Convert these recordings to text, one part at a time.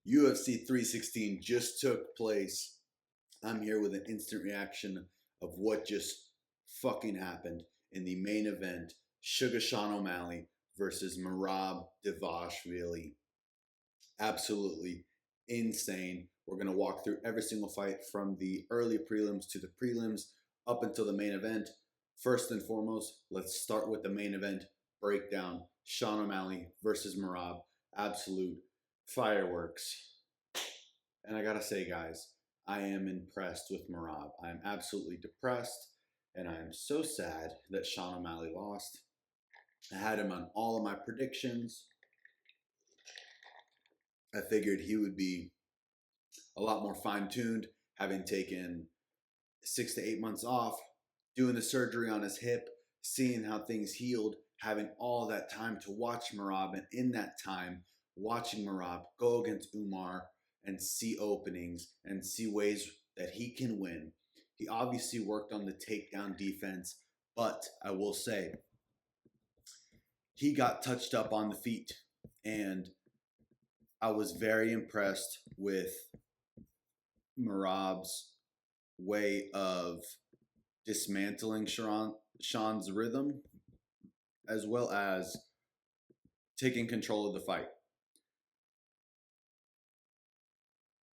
UFC 316 just took place. I'm here with an instant reaction of what just fucking happened in the main event. SUGASEANO'MALLEY versus MERABDVALISHVILI. Absolutely insane. We're going to walk through every single fight from the early prelims to the prelims up until the main event. First and foremost, let's start with the main event breakdown. Sean O'Malley versus Merab. Absolute fireworks. And I gotta say, guys, I am impressed with Merab. I am absolutely depressed, and I am so sad that Sean O'Malley lost. I had him on all of my predictions. I figured he would be a lot more fine-tuned, having taken 6 to 8 months off, doing the surgery on his hip, seeing how things healed, having all that time to watch Merab, and in that time, watching Merab go against Umar and see openings and see ways that he can win. He obviously worked on the takedown defense, but I will say, he got touched up on the feet, and I was very impressed with Merab's way of dismantling Sean's rhythm, as well as taking control of the fight.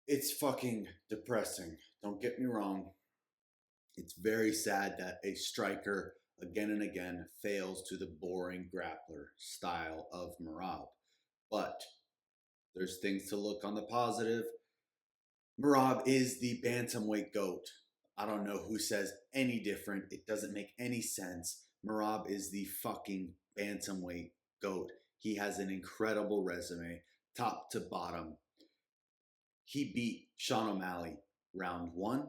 It's fucking depressing. Don't get me wrong. It's very sad that a striker again and again fails to the boring grappler style of Merab. But there's things to look on the positive. Merab is the bantamweight GOAT. I don't know who says any different. It doesn't make any sense. Merab is the fucking bantamweight GOAT. He has an incredible resume, top to bottom. He beat Sean O'Malley round 1,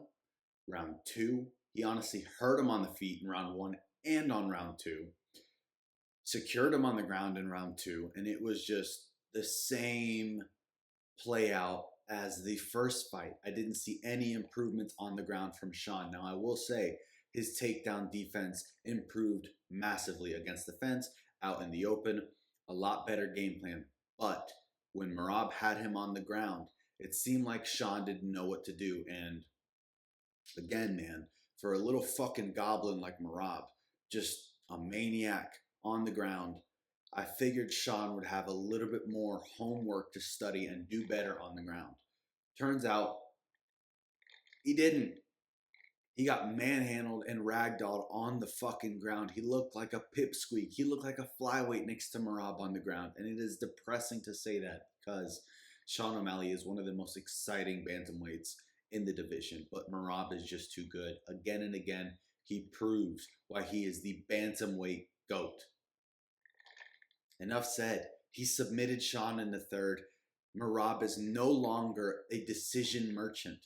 round 2. He honestly hurt him on the feet in round 1 and on round 2. Secured him on the ground in round 2. And it was just the same play out as the first fight. I didn't see any improvements on the ground from Sean. Now, I will say his takedown defense improved massively against the fence, out in the open. A lot better game plan. But when Merab had him on the ground, it seemed like Sean didn't know what to do. And again, man, for a little fucking goblin like Merab, just a maniac on the ground, I figured Sean would have a little bit more homework to study and do better on the ground. Turns out he didn't. He got manhandled and ragdolled on the fucking ground. He looked like a pipsqueak. He looked like a flyweight next to Merab on the ground. And it is depressing to say that because Sean O'Malley is one of the most exciting bantamweights in the division. But Merab is just too good. Again and again, he proves why he is the bantamweight GOAT. Enough said. He submitted Sean in the third. Merab is no longer a decision merchant.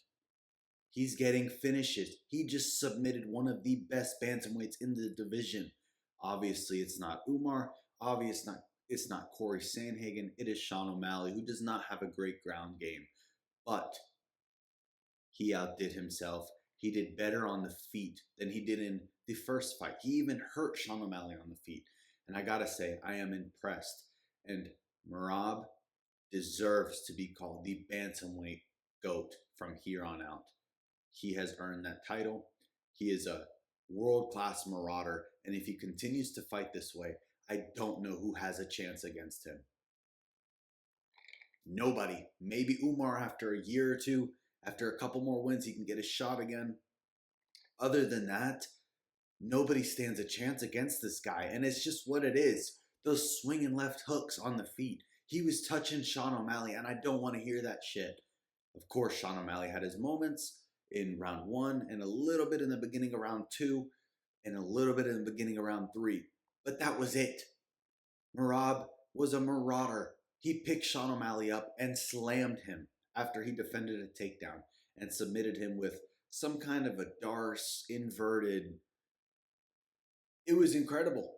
He's getting finishes. He just submitted one of the best bantamweights in the division. Obviously, it's not Umar. Obviously, it's not Corey Sandhagen. It is Sean O'Malley, who does not have a great ground game. But he outdid himself. He did better on the feet than he did in the first fight. He even hurt Sean O'Malley on the feet. And I gotta say, I am impressed. And Merab deserves to be called the bantamweight GOAT from here on out. He has earned that title. He is a world-class marauder. And if he continues to fight this way, I don't know who has a chance against him. Nobody. Maybe Umar after a year or two. After a couple more wins, he can get a shot again. Other than that, nobody stands a chance against this guy. And it's just what it is. Those swinging left hooks on the feet. He was touching Sean O'Malley, and I don't want to hear that shit. Of course, Sean O'Malley had his moments in round 1 and a little bit in the beginning of round 2 and a little bit in the beginning of round 3. But that was it. Merab was a marauder. He picked Sean O'Malley up and slammed him after he defended a takedown and submitted him with some kind of a Darce inverted. It was incredible.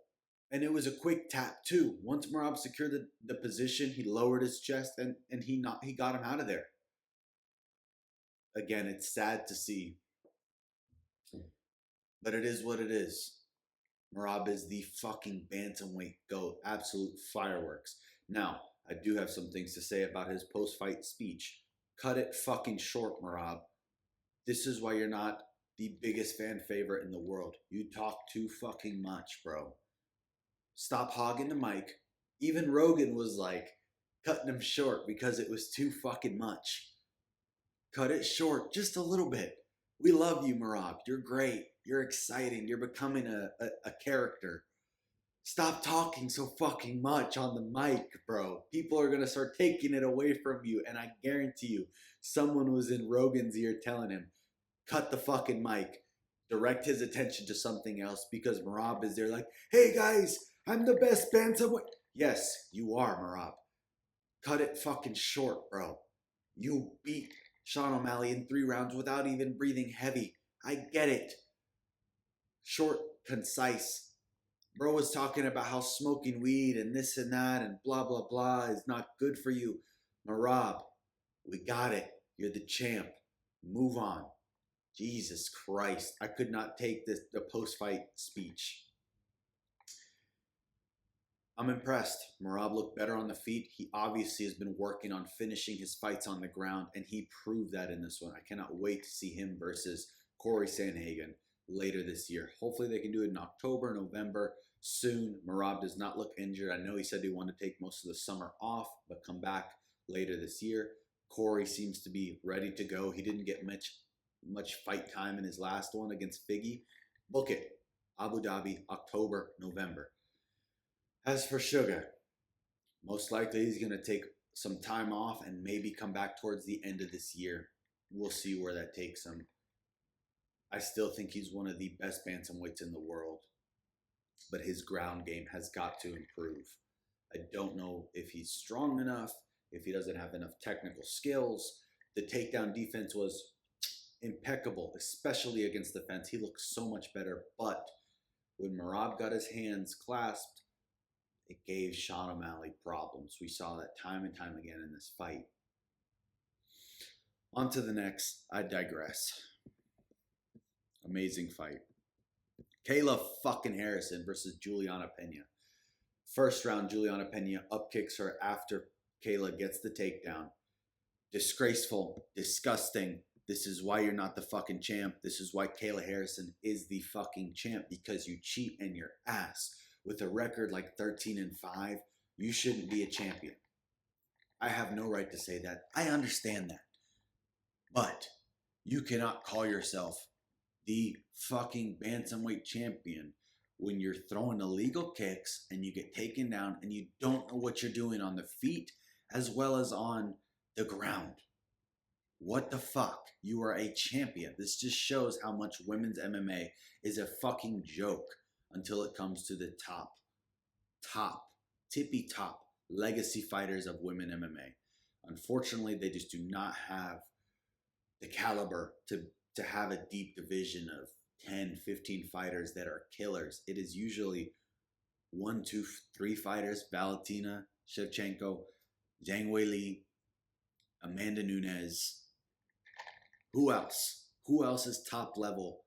And it was a quick tap too. Once Merab secured the position, he lowered his chest and he got him out of there. Again, it's sad to see. But it is what it is. Merab is the fucking bantamweight GOAT. Absolute fireworks. Now, I do have some things to say about his post-fight speech. Cut it fucking short, Merab. This is why you're not the biggest fan favorite in the world. You talk too fucking much, bro. Stop hogging the mic. Even Rogan was like cutting him short because it was too fucking much. Cut it short just a little bit. We love you, Merab. You're great. You're exciting. You're becoming a character. Stop talking so fucking much on the mic, bro. People are going to start taking it away from you. And I guarantee you, someone was in Rogan's ear telling him, cut the fucking mic. Direct his attention to something else, because Merab is there like, hey guys, I'm the best bantamweight. Yes, you are, Merab. Cut it fucking short, bro. You beat Sean O'Malley in 3 rounds without even breathing heavy. I get it. Short, concise. Bro was talking about how smoking weed and this and that and blah, blah, blah is not good for you. Merab, we got it. You're the champ. Move on. Jesus Christ. I could not take the post-fight speech. I'm impressed. Merab looked better on the feet. He obviously has been working on finishing his fights on the ground, and he proved that in this one. I cannot wait to see him versus Corey Sandhagen later this year. Hopefully they can do it in October, November, soon. Merab does not look injured. I know he said he wanted to take most of the summer off, but come back later this year. Corey seems to be ready to go. He didn't get much fight time in his last one against Figgy. Book it. Abu Dhabi, October, November. As for Sugar, most likely he's going to take some time off and maybe come back towards the end of this year. We'll see where that takes him. I still think he's one of the best bantamweights in the world, but his ground game has got to improve. I don't know if he's strong enough, if he doesn't have enough technical skills. The takedown defense was impeccable, especially against the fence. He looked so much better, but when Merab got his hands clasped, it gave Sean O'Malley problems. We saw that time and time again in this fight. On to the next. I digress. Amazing fight. Kayla fucking Harrison versus Juliana Pena. First round, Juliana Pena upkicks her after Kayla gets the takedown. Disgraceful. Disgusting. This is why you're not the fucking champ. This is why Kayla Harrison is the fucking champ, because you cheat in your ass. With a record like 13-5, you shouldn't be a champion. I have no right to say that. I understand that. But you cannot call yourself the fucking bantamweight champion when you're throwing illegal kicks and you get taken down and you don't know what you're doing on the feet as well as on the ground. What the fuck? You are a champion. This just shows how much women's MMA is a fucking joke until it comes to the tippy top legacy fighters of women MMA. Unfortunately, they just do not have the caliber to have a deep division of 10, 15 fighters that are killers. It is usually 1, 2, 3 fighters: Valentina Shevchenko, Zhang Weili, Amanda Nunes. Who else? Who else is top level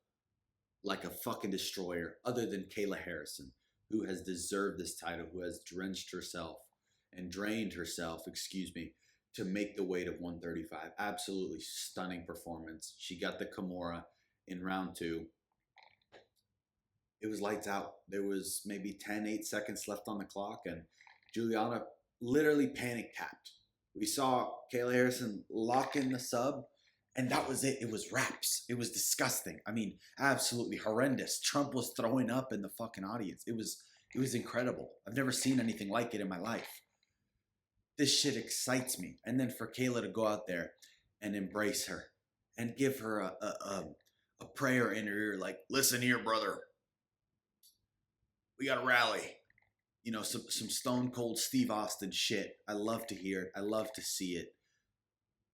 like a fucking destroyer other than Kayla Harrison, who has deserved this title, who has drained herself, to make the weight of 135. Absolutely stunning performance. She got the Kimura in round 2. It was lights out. There was maybe 8 seconds left on the clock, and Juliana literally panic tapped. We saw Kayla Harrison lock in the sub, and that was it. It was wraps. It was disgusting. I mean, absolutely horrendous. Trump was throwing up in the fucking audience. It was incredible. I've never seen anything like it in my life. This shit excites me. And then for Kayla to go out there and embrace her and give her a prayer in her ear, like, listen here, brother. We got to rally. You know, some stone cold Steve Austin shit. I love to hear it. I love to see it.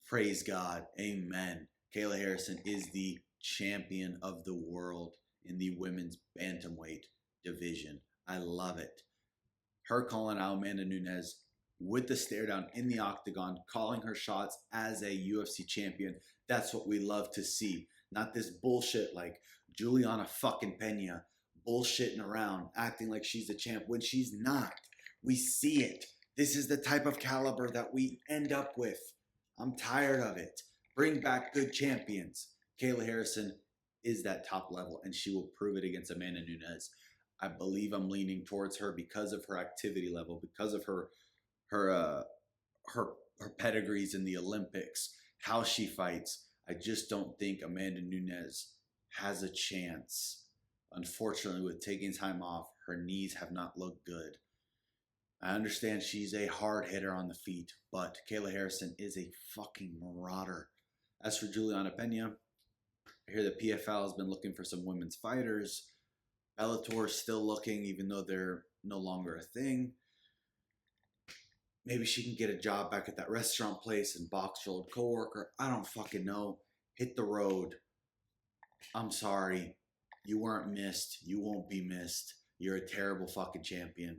Praise God. Amen. Kayla Harrison is the champion of the world in the women's bantamweight division. I love it. Her calling out Amanda Nunes with the stare down in the octagon, calling her shots as a UFC champion. That's what we love to see. Not this bullshit like Juliana fucking Pena bullshitting around, acting like she's the champ when she's not. We see it. This is the type of caliber that we end up with. I'm tired of it. Bring back good champions. Kayla Harrison is that top level, and she will prove it against Amanda Nunes. I believe I'm leaning towards her because of her activity level, because of her her pedigrees in the Olympics, how she fights. I just don't think Amanda Nunes has a chance. Unfortunately, with taking time off, her knees have not looked good. I understand she's a hard hitter on the feet, but Kayla Harrison is a fucking marauder. As for Juliana Pena, I hear the PFL has been looking for some women's fighters. Bellator is still looking, even though they're no longer a thing. Maybe she can get a job back at that restaurant place and box her old coworker. I don't fucking know. Hit the road. I'm sorry. You weren't missed. You won't be missed. You're a terrible fucking champion.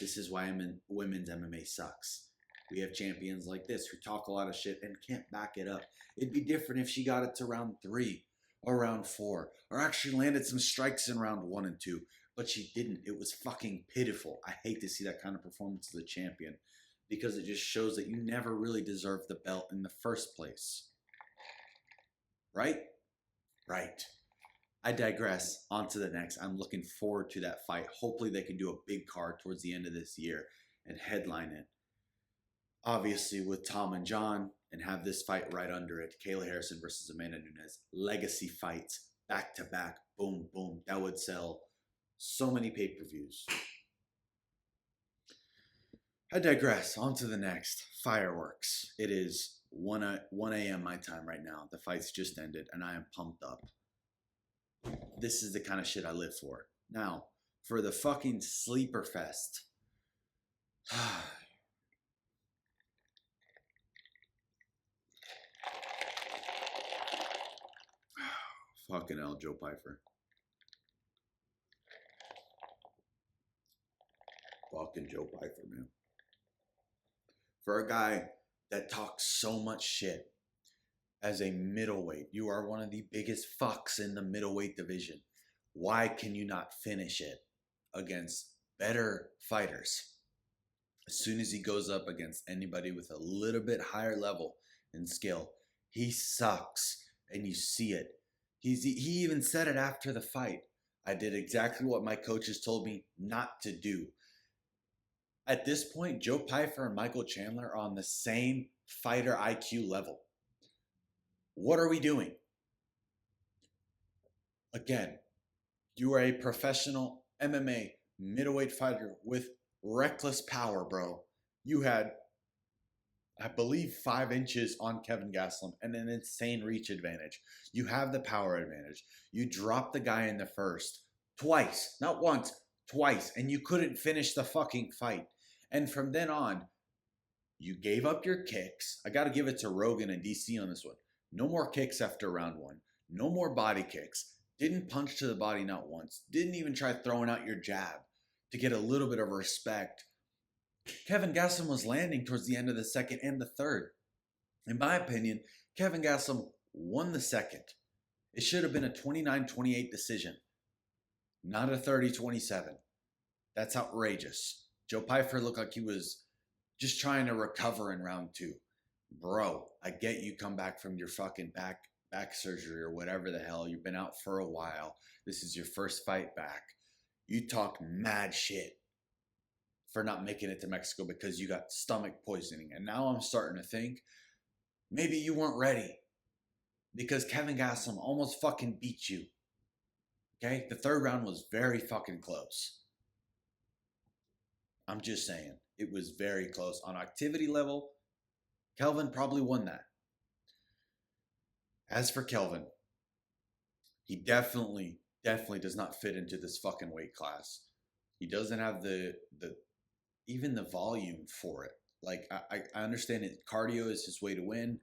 This is why women's MMA sucks. We have champions like this who talk a lot of shit and can't back it up. It'd be different if she got it to round 3 or round 4 or actually landed some strikes in round 1 and 2. But she didn't. It was fucking pitiful. I hate to see that kind of performance as a champion because it just shows that you never really deserved the belt in the first place. Right? Right. I digress. On to the next. I'm looking forward to that fight. Hopefully they can do a big card towards the end of this year and headline it. Obviously with Tom and John, and have this fight right under it. Kayla Harrison versus Amanda Nunes. Legacy fights. Back to back. Boom, boom. That would sell so many pay-per-views. I digress. On to the next. Fireworks. It is 1 a.m. my time right now. The fight's just ended and I am pumped up. This is the kind of shit I live for. Now, for the fucking sleeper fest. Fucking hell, Joe Pyfer. Fucking Joe Pyfer, man. For a guy that talks so much shit as a middleweight, you are one of the biggest fucks in the middleweight division. Why can you not finish it against better fighters? As soon as he goes up against anybody with a little bit higher level in skill, he sucks, and you see it. He even said it after the fight. I did exactly what my coaches told me not to do. At this point, Joe Pyfer and Michael Chandler are on the same fighter IQ level. What are we doing? Again, you are a professional MMA middleweight fighter with reckless power, bro. You had, I believe, 5 inches on Kevin Gastelum and an insane reach advantage. You have the power advantage. You dropped the guy in the first twice, not once, twice, and you couldn't finish the fucking fight. And from then on, you gave up your kicks. I got to give it to Rogan and DC on this one. No more kicks after round 1. No more body kicks. Didn't punch to the body not once. Didn't even try throwing out your jab to get a little bit of respect. Kevin Gastelum was landing towards the end of the second and the third. In my opinion, Kevin Gastelum won the second. It should have been a 29-28 decision, not a 30-27. That's outrageous. Joe Pyfer looked like he was just trying to recover in round 2. Bro, I get you come back from your fucking back surgery or whatever the hell. You've been out for a while. This is your first fight back. You talk mad shit for not making it to Mexico because you got stomach poisoning. And now I'm starting to think maybe you weren't ready because Kevin Gastelum almost fucking beat you. Okay? The third round was very fucking close. I'm just saying. It was very close. On activity level, Kelvin probably won that. As for Kelvin, he definitely does not fit into this fucking weight class. He doesn't have even the volume for it. Like, I understand it. Cardio is his way to win.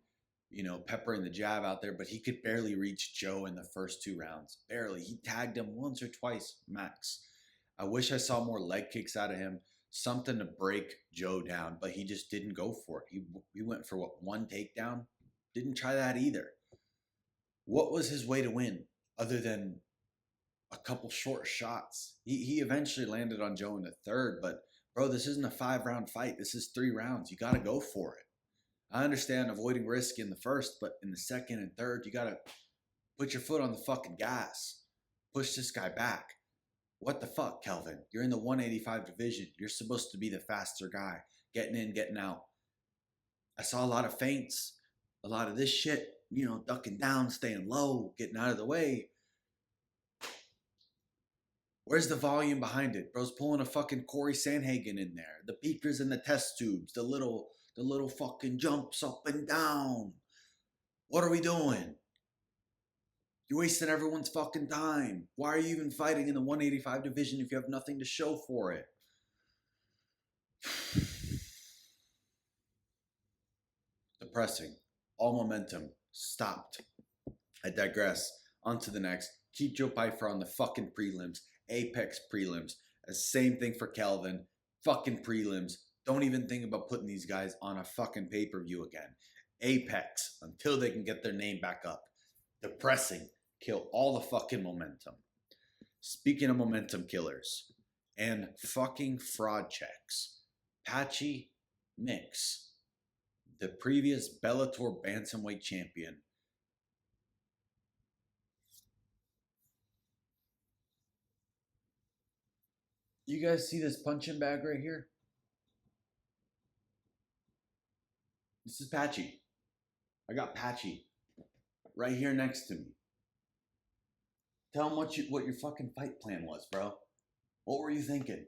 You know, peppering the jab out there, but he could barely reach Joe in the first 2 rounds. Barely. He tagged him once or twice, max. I wish I saw more leg kicks out of him. Something to break Joe down, but he just didn't go for it. He went for, 1 takedown? Didn't try that either. What was his way to win other than a couple short shots? He eventually landed on Joe in the third, but Bro, this isn't a 5-round fight. This is 3 rounds. You got to go for it. I understand avoiding risk in the first, but in the second and third, you got to put your foot on the fucking gas. Push this guy back. What the fuck, Kelvin? You're in the 185 division. You're supposed to be the faster guy. Getting in, getting out. I saw a lot of feints. A lot of this shit. Ducking down, staying low, getting out of the way. Where's the volume behind it? Bro's pulling a fucking Corey Sandhagen in there. The beakers and the test tubes. The little fucking jumps up and down. What are we doing? You're wasting everyone's fucking time. Why are you even fighting in the 185 division if you have nothing to show for it? Depressing. All momentum stopped. I digress. On to the next. Keep Joe Pyfer on the fucking prelims. Apex prelims. The same thing for Kelvin. Fucking prelims. Don't even think about putting these guys on a fucking pay-per-view again. Apex until they can get their name back up. Depressing. Kill all the fucking momentum. Speaking of momentum killers and fucking fraud checks, Patchy Mix, the previous Bellator Bantamweight champion, you guys see this punching bag right here? This is Patchy. I got Patchy right here next to me. Tell him what your fucking fight plan was, bro. What were you thinking?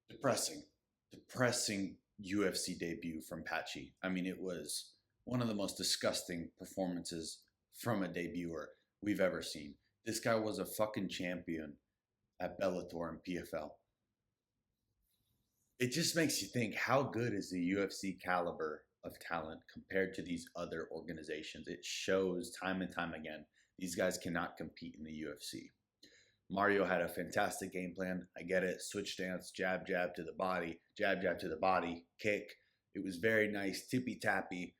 Depressing UFC debut from Patchy. I mean, it was one of the most disgusting performances from a debuter we've ever seen. This guy was a fucking champion at Bellator and PFL. It just makes you think, how good is the UFC caliber of talent compared to these other organizations? It shows time and time again, these guys cannot compete in the UFC. Mario had a fantastic game plan. I get it. Switch stance, jab, jab to the body, jab, jab to the body, kick. It was very nice, tippy-tappy,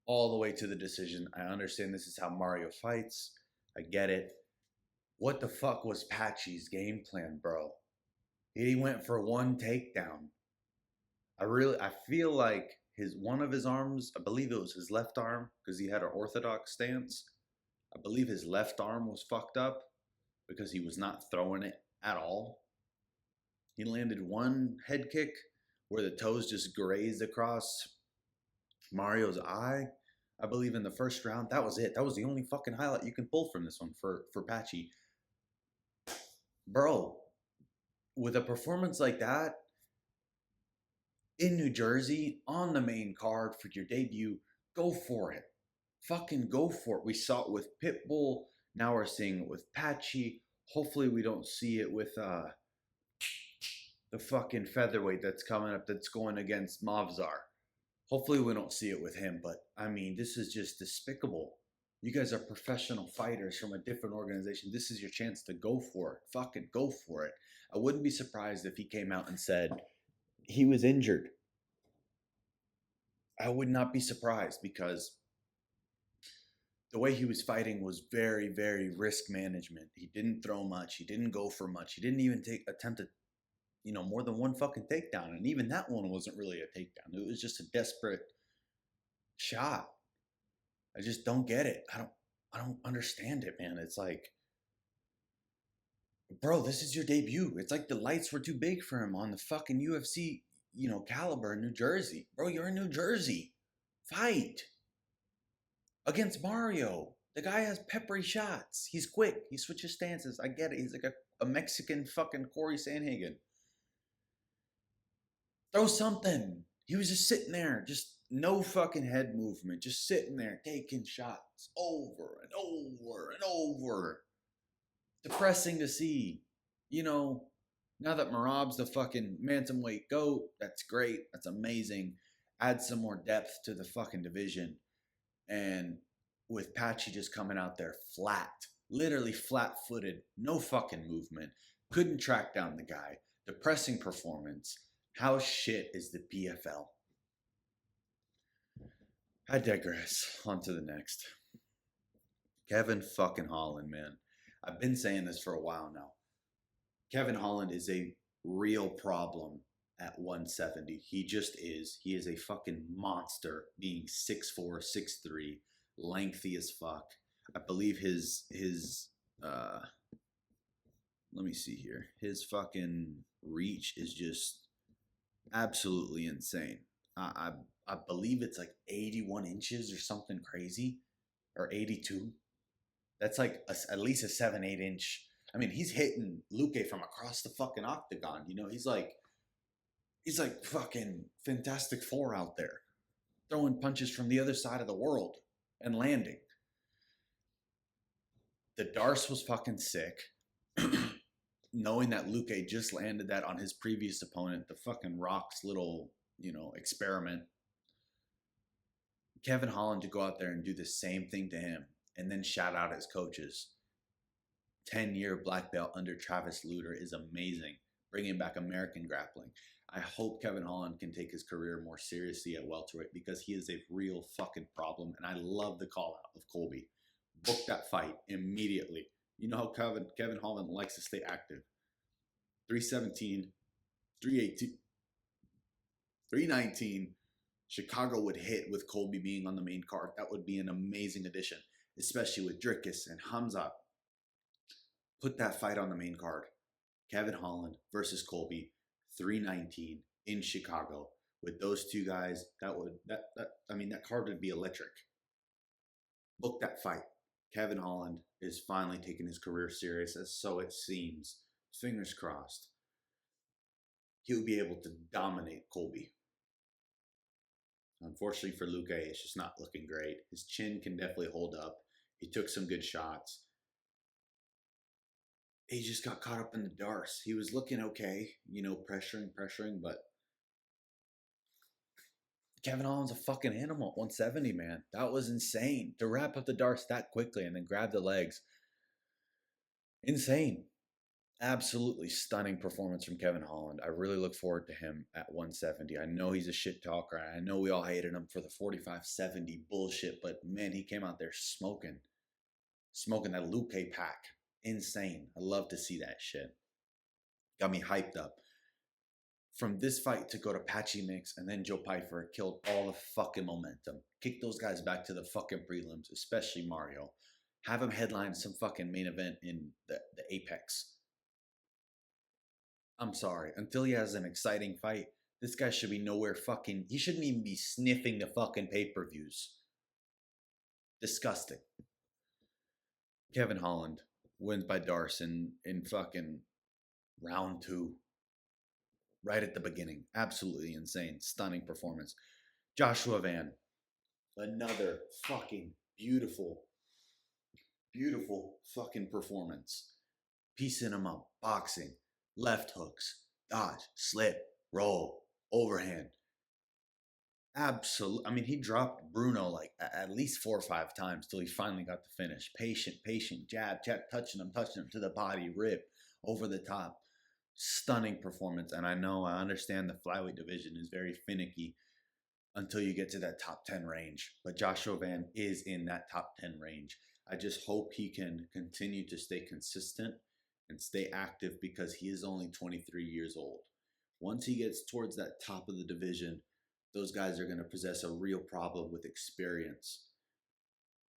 all the way to the decision. I understand this is how Mario fights. I get it. What the fuck was Patchy's game plan, bro? He went for one takedown. I feel like one of his arms, I believe it was his left arm, because he had an orthodox stance. I believe his left arm was fucked up because he was not throwing it at all. He landed one head kick where the toes just grazed across Mario's eye, I believe, in the first round. That was it. That was the only fucking highlight you can pull from this one for Patchy. Bro, with a performance like that, in New Jersey, on the main card for your debut, go for it. Fucking go for it. We saw it with Pitbull. Now we're seeing it with Patchy. Hopefully we don't see it with the fucking featherweight that's coming up that's going against Mavzar. Hopefully we don't see it with him. But, I mean, this is just despicable. You guys are professional fighters from a different organization. This is your chance to go for it. Fucking go for it. I wouldn't be surprised if he came out and said he was injured. I would not be surprised, because the way he was fighting was very, very risk management. He didn't throw much. He didn't go for much. He didn't even attempt more than one fucking takedown. And even that one wasn't really a takedown. It was just a desperate shot. I just don't get it. I don't understand it, man. It's like, bro, this is your debut. It's like the lights were too big for him on the fucking UFC, caliber in New Jersey. Bro, you're in New Jersey. Fight against Mario. The guy has peppery shots. He's quick. He switches stances. I get it. He's like a Mexican fucking Corey Sandhagen. Throw something. He was just sitting there. Just no fucking head movement. Just sitting there taking shots over and over and over. Depressing to see. Now that Merab's the fucking bantamweight GOAT, that's great. That's amazing. Add some more depth to the fucking division. And with Patchy just coming out there flat, literally flat-footed, no fucking movement, couldn't track down the guy, depressing performance. How shit is the PFL? I digress. On to the next. Kevin fucking Holland, man. I've been saying this for a while now. Kevin Holland is a real problem at 170. He just is. He is a fucking monster, being 6'4", 6'3", lengthy as fuck. I believe his let me see here. His fucking reach is just absolutely insane. I believe it's like 81 inches or something crazy, or 82. That's like at least a 7-8 inch. I mean, he's hitting Luque from across the fucking octagon. You know, he's like fucking Fantastic Four out there, throwing punches from the other side of the world and landing. The Darce was fucking sick. Knowing that Luque just landed that on his previous opponent, the fucking Rock's little, experiment. Kevin Holland to go out there and do the same thing to him and then shout out his coaches. 10-year black belt under Travis Lutter is amazing. Bringing back American grappling. I hope Kevin Holland can take his career more seriously at welterweight because he is a real fucking problem. And I love the call out of Colby. Book that fight immediately. You know how Kevin Holland likes to stay active. 317, 318, 319. Chicago would hit with Colby being on the main card. That would be an amazing addition, especially with Dricus and Hamzat. Put that fight on the main card. Kevin Holland versus Colby, 319 in Chicago. With those two guys, that card would be electric. Book that fight. Kevin Holland is finally taking his career serious, as so it seems. Fingers crossed. He'll be able to dominate Colby. Unfortunately for Luque, it's just not looking great. His chin can definitely hold up. He took some good shots. He just got caught up in the Darce. He was looking okay, pressuring, but Kevin Holland's a fucking animal at 170, man. That was insane. To wrap up the Darce that quickly and then grab the legs. Insane. Absolutely stunning performance from Kevin Holland. I really look forward to him at 170. I know he's a shit talker. I know we all hated him for the 45-70 bullshit, but man, he came out there smoking that Luque pack. Insane. I love to see that shit. Got me hyped up. From this fight to go to Patchy Mix and then Joe Pyfer killed all the fucking momentum. Kicked those guys back to the fucking prelims, especially Mario. Have him headline some fucking main event in the Apex. I'm sorry. Until he has an exciting fight, this guy should be nowhere fucking... He shouldn't even be sniffing the fucking pay-per-views. Disgusting. Kevin Holland wins by Darce in fucking round 2. Right at the beginning. Absolutely insane. Stunning performance. Joshua Van. Another fucking beautiful fucking performance. Piecing him up. Boxing. Left hooks. Dodge. Slip. Roll. Overhand. Absolutely. I mean, he dropped Bruno like at least 4 or 5 times till he finally got the finish. Patient. Jab. Touching him to the body. Rip. Over the top. Stunning performance. And I understand the flyweight division is very finicky until you get to that top 10 range. But Joshua Van is in that top 10 range. I just hope he can continue to stay consistent and stay active because he is only 23 years old. Once he gets towards that top of the division, those guys are going to possess a real problem with experience.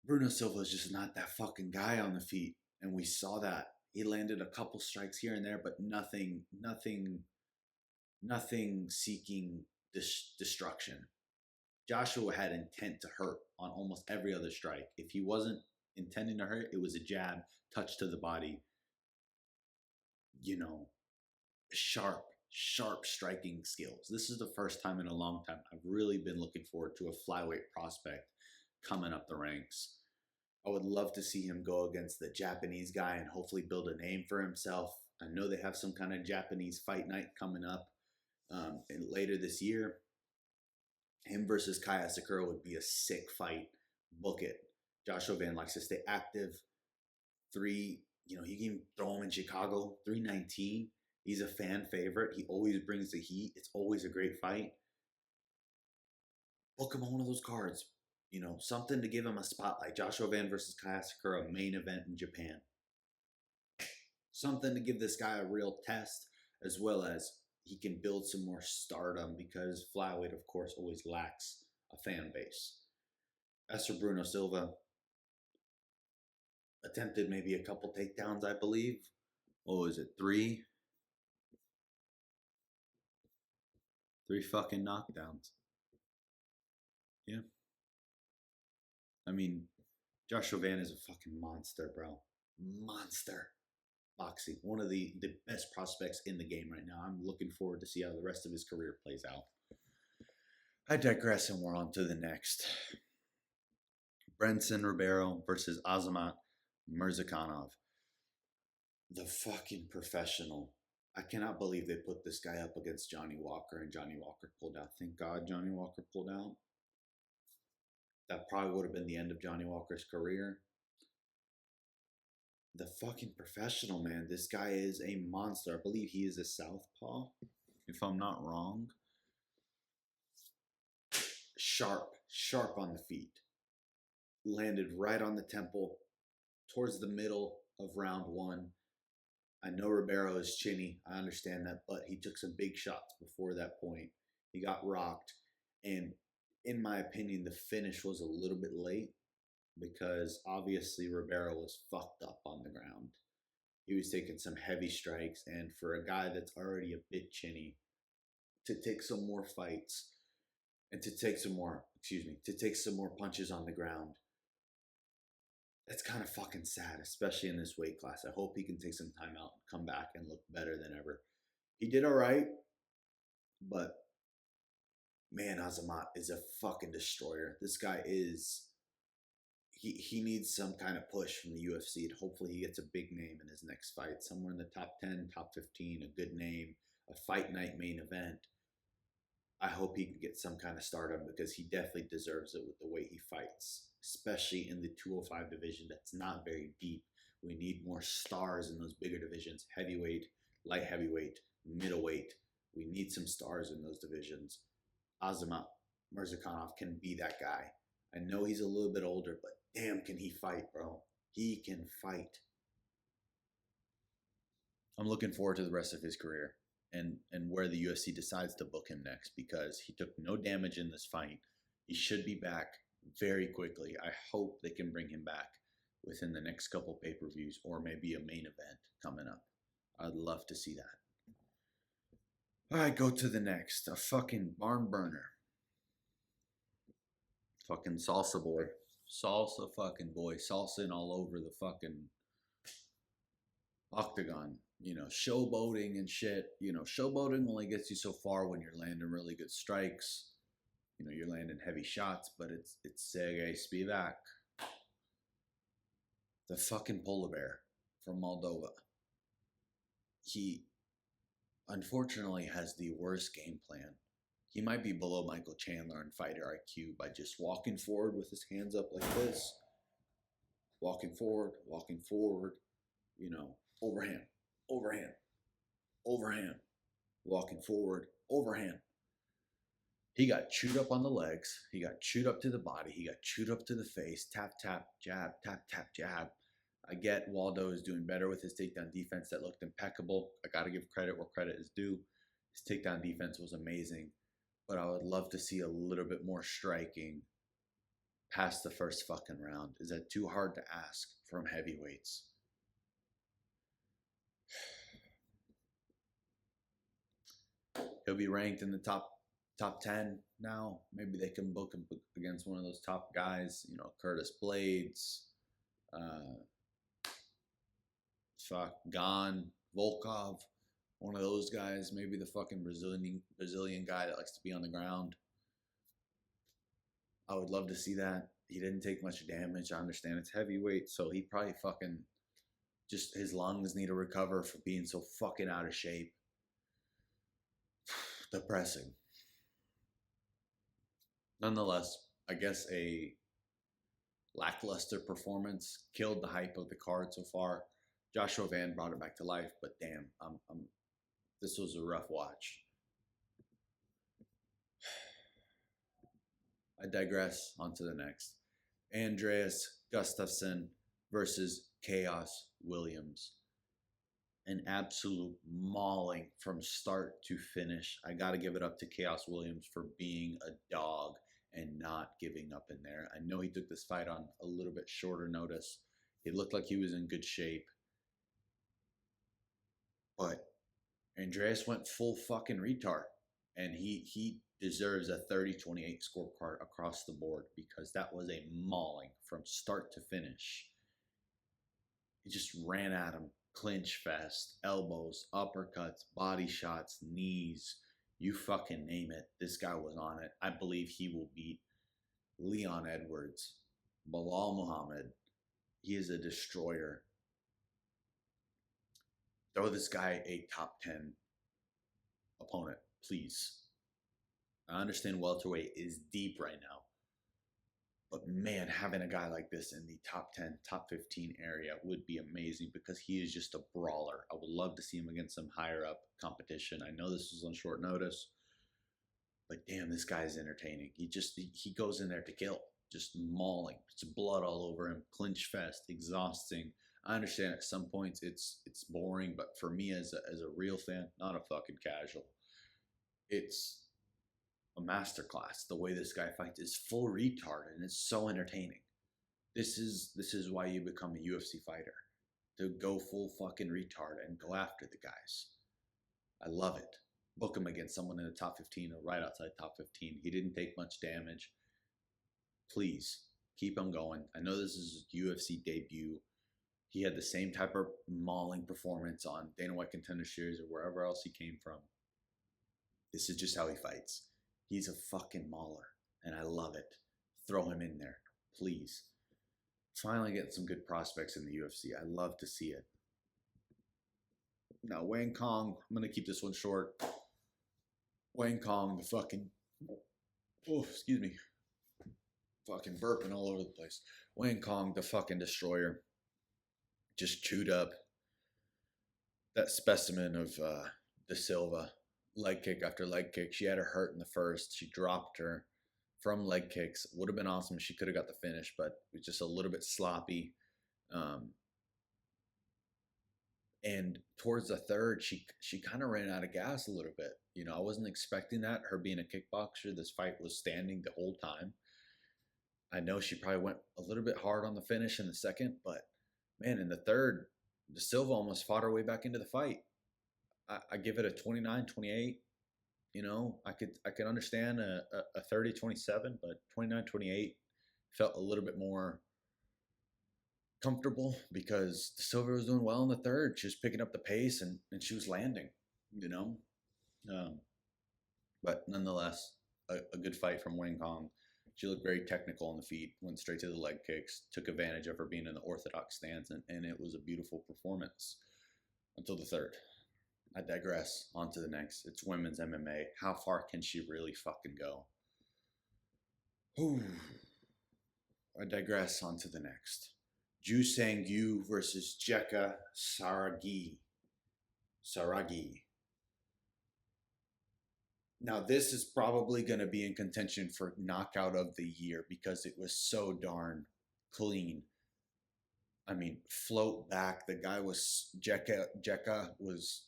Bruno Silva is just not that fucking guy on the feet. And we saw that. He landed a couple strikes here and there, but nothing seeking destruction. Joshua had intent to hurt on almost every other strike. If he wasn't intending to hurt, it was a jab, touch to the body. Sharp striking skills. This is the first time in a long time I've really been looking forward to a flyweight prospect coming up the ranks. I would love to see him go against the Japanese guy and hopefully build a name for himself. I know they have some kind of Japanese fight night coming up later this year. Him versus Kaya Sakura would be a sick fight. Book it. Joshua Van likes to stay active. You can throw him in Chicago. 319. He's a fan favorite. He always brings the heat. It's always a great fight. Book him on one of those cards. You know, something to give him a spotlight. Joshua Van versus Kai Sakura, main event in Japan. Something to give this guy a real test, as well as he can build some more stardom, because flyweight, of course, always lacks a fan base. As for Bruno Silva, attempted maybe a couple takedowns, I believe. What was it? Three fucking knockdowns. Yeah. I mean, Joshua Van is a fucking monster, bro. Monster. Boxing. One of the best prospects in the game right now. I'm looking forward to see how the rest of his career plays out. I digress, and we're on to the next. Brenson Ribeiro versus Azamat Murzakanov. The fucking professional. I cannot believe they put this guy up against Johnny Walker, and Johnny Walker pulled out. Thank God Johnny Walker pulled out. That probably would have been the end of Johnny Walker's career. The fucking professional, man. This guy is a monster. I believe he is a southpaw, if I'm not wrong. Sharp on the feet. Landed right on the temple towards the middle of round one. I know Ribeiro is chinny. I understand that, but he took some big shots before that point. He got rocked, and in my opinion, the finish was a little bit late, because obviously Ribeiro was fucked up on the ground. He was taking some heavy strikes, and for a guy that's already a bit chinny, to take some more fights and to take some more punches on the ground, that's kind of fucking sad, especially in this weight class. I hope he can take some time out and come back and look better than ever. He did all right, but man, Azamat is a fucking destroyer. This guy is... He needs some kind of push from the UFC, and hopefully he gets a big name in his next fight. Somewhere in the top 10, top 15, a good name, a fight night main event. I hope he can get some kind of stardom, because he definitely deserves it with the way he fights, especially in the 205 division that's not very deep. We need more stars in those bigger divisions: heavyweight, light heavyweight, middleweight. We need some stars in those divisions. Azamat Murzakanov can be that guy. I know he's a little bit older, but damn, can he fight, bro. He can fight. I'm looking forward to the rest of his career and where the UFC decides to book him next, because he took no damage in this fight. He should be back very quickly. I hope they can bring him back within the next couple pay-per-views, or maybe a main event coming up. I'd love to see that. All right, go to the next. A fucking barn burner. Fucking salsa boy. Salsa fucking boy. Salsa all over the fucking octagon. You know, showboating and shit. You know, showboating only gets you so far when you're landing really good strikes. You know, you're landing heavy shots, but it's Sergey Spivak. The fucking polar bear from Moldova. He unfortunately has the worst game plan. He might be below Michael Chandler in fighter IQ by just walking forward with his hands up like this. Walking forward, you know, overhand, overhand, overhand, walking forward, overhand. He got chewed up on the legs. He got chewed up to the body. He got chewed up to the face. Tap, tap, jab, tap, tap, jab. I get Waldo is doing better with his takedown defense. That looked impeccable. I got to give credit where credit is due. His takedown defense was amazing. But I would love to see a little bit more striking past the first fucking round. Is that too hard to ask from heavyweights? He'll be ranked in the top 10 now. Maybe they can book him against one of those top guys. You know, Curtis Blades, Gan, Volkov. One of those guys, maybe the fucking Brazilian guy that likes to be on the ground. I would love to see that. He didn't take much damage. I understand it's heavyweight, so he probably fucking just, his lungs need to recover for being so fucking out of shape. Depressing. Nonetheless, I guess a lackluster performance killed the hype of the card so far. Joshua Van brought it back to life, but damn, this was a rough watch. I digress. On to the next. Andreas Gustafsson versus Chaos Williams. An absolute mauling from start to finish. I got to give it up to Chaos Williams for being a dog and not giving up in there. I know he took this fight on a little bit shorter notice. It looked like he was in good shape. But Andreas went full fucking retard. And he deserves a 30-28 scorecard across the board because that was a mauling from start to finish. He just ran at him. Clinch fest, elbows, uppercuts, body shots, knees, you fucking name it. This guy was on it. I believe he will beat Leon Edwards, Bilal Muhammad. He is a destroyer. Throw this guy a top 10 opponent, please. I understand welterweight is deep right now. But man, having a guy like this in the top 10, top 15 area would be amazing because he is just a brawler. I would love to see him against some higher up competition. I know this was on short notice, but damn, this guy is entertaining. He goes in there to kill, just mauling. It's blood all over him, clinch fest, exhausting. I understand at some points it's boring, but for me as a real fan, not a fucking casual, it's a masterclass. The way this guy fights is full retard and it's so entertaining. This is why you become a UFC fighter, to go full fucking retard and go after the guys. I love it. Book him against someone in the top 15 or right outside top 15. He didn't take much damage. Please keep him going. I know this is his UFC debut. He had the same type of mauling performance on Dana White Contender Series or wherever else he came from. This is just how he fights. He's a fucking mauler, and I love it. Throw him in there, please. Finally get some good prospects in the UFC. I love to see it. Now, Wayne Kong, I'm going to keep this one short. Wayne Kong, the fucking... Oh, excuse me. Fucking burping all over the place. Wayne Kong, the fucking destroyer. Just chewed up that specimen of De Silva. Leg kick after leg kick. She had her hurt in the first. She dropped her from leg kicks. Would have been awesome if she could have got the finish, but it was just a little bit sloppy. And towards the third, she kind of ran out of gas a little bit. You know, I wasn't expecting that. Her being a kickboxer, this fight was standing the whole time. I know she probably went a little bit hard on the finish in the second, but man, in the third, De Silva almost fought her way back into the fight. I give it a 29-28. You know, I could understand a 30-27, but 29-28 felt a little bit more comfortable because De Silva was doing well in the third. She was picking up the pace and she was landing, you know. But nonetheless, a good fight from Wayne Kong. She looked very technical on the feet, went straight to the leg kicks, took advantage of her being in the orthodox stance, and it was a beautiful performance until the third. I digress. On to the next. It's women's MMA. How far can she really fucking go? Ooh. I digress. On to the next. Ju Sang Yu versus Jeka Saragi. Now, this is probably going to be in contention for knockout of the year because it was so darn clean. I mean, float back. The guy was, Jeka was,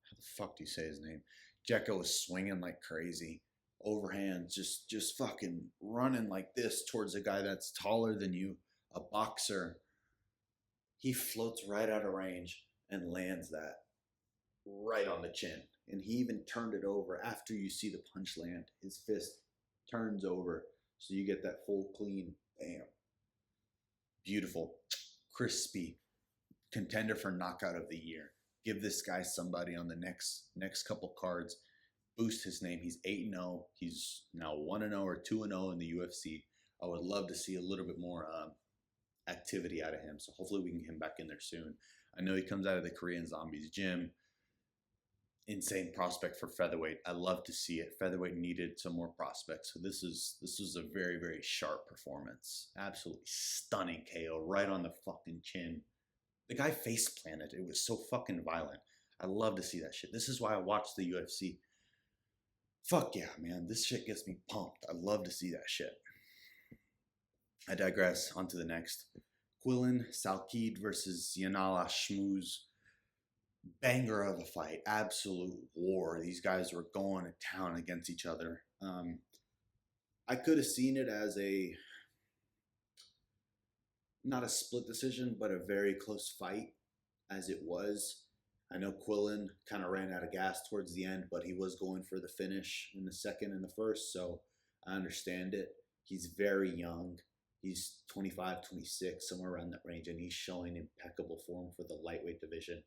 how the fuck do you say his name? Jeka was swinging like crazy. Overhand, just fucking running like this towards a guy that's taller than you, a boxer. He floats right out of range and lands that right on the chin. And he even turned it over after you see the punch land. His fist turns over so you get that full clean, bam. Beautiful, crispy, contender for knockout of the year. Give this guy somebody on the next couple cards. Boost his name. He's 8-0. He's now 1-0 or 2-0 in the UFC. I would love to see a little bit more activity out of him. So hopefully we can get him back in there soon. I know he comes out of the Korean Zombies gym. Insane prospect for featherweight. I love to see it. Featherweight needed some more prospects. So this was a very, very sharp performance. Absolutely stunning KO right on the fucking chin. The guy face planted. It was so fucking violent. I love to see that shit. This is why I watch the UFC. Fuck yeah, man. This shit gets me pumped. I love to see that shit. I digress. On to the next. Quillen Salkid versus Yanala Shmooze. Banger of a fight. Absolute war. These guys were going to town against each other. I could have seen it as not a split decision, but a very close fight as it was. I know Quillen kind of ran out of gas towards the end, but he was going for the finish in the second and the first, so I understand it. He's very young. He's 25, 26, somewhere around that range, and he's showing impeccable form for the lightweight division.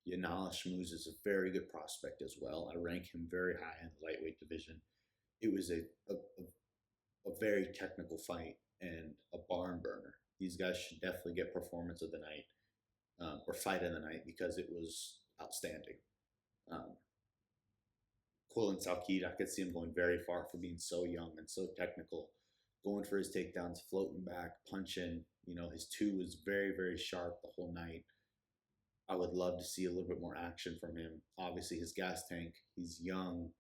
Yanala Shmooze is a very good prospect as well. I rank him very high in the lightweight division. It was a very technical fight and a barn burner. These guys should definitely get performance of the night or fight of the night because it was outstanding. Quillen Salkid, I could see him going very far for being so young and so technical, going for his takedowns, floating back, punching. You know, his two was very, very sharp the whole night. I would love to see a little bit more action from him. Obviously, his gas tank, he's young,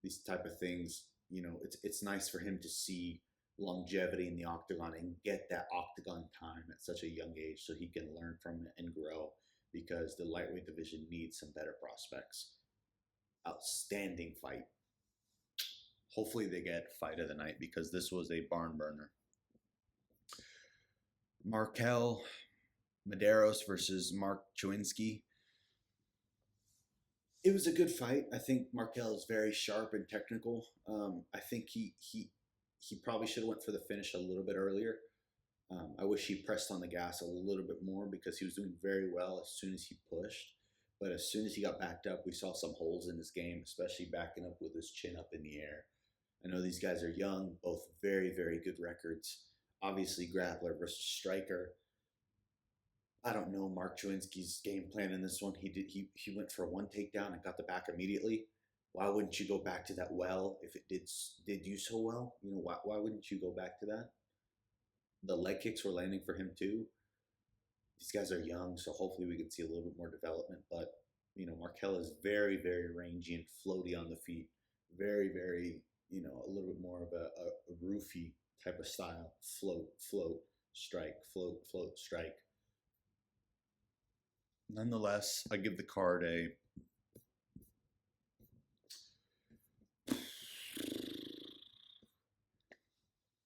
these type of things. You know, it's nice for him to see longevity in the octagon and get that octagon time at such a young age so he can learn from it and grow, because the lightweight division needs some better prospects. Outstanding fight. Hopefully they get fight of the night because this was a barn burner. Markel Medeiros versus Mark Chewinski. It was a good fight. I think Markel is very sharp and technical. I think he probably should have went for the finish a little bit earlier. I wish he pressed on the gas a little bit more because he was doing very well as soon as he pushed. But as soon as he got backed up, we saw some holes in his game, especially backing up with his chin up in the air. I know these guys are young, both very, very good records. Obviously, grappler versus striker. I don't know Mark Chewinski's game plan in this one. He went for one takedown and got the back immediately. Why wouldn't you go back to that well if it did you so well? You know, why wouldn't you go back to that? The leg kicks were landing for him too. These guys are young, so hopefully we can see a little bit more development. But, you know, Markel is very, very rangy and floaty on the feet. Very, very, you know, a little bit more of a roofy type of style. Float, float, strike, float, float, strike. Nonetheless, I give the card a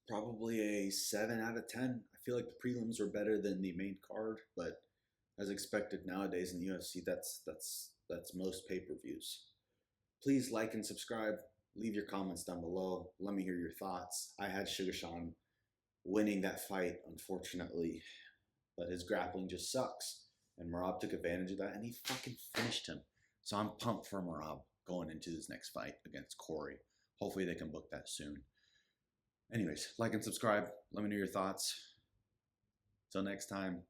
probably a 7 out of 10. I feel like the prelims were better than the main card, but as expected nowadays in the UFC, that's most pay-per-views. Please like and subscribe. Leave your comments down below. Let me hear your thoughts. I had Sugashan winning that fight, unfortunately, but his grappling just sucks. And Merab took advantage of that, and he fucking finished him. So I'm pumped for Merab going into his next fight against Corey. Hopefully they can book that soon. Anyways, like and subscribe. Let me know your thoughts. Till next time.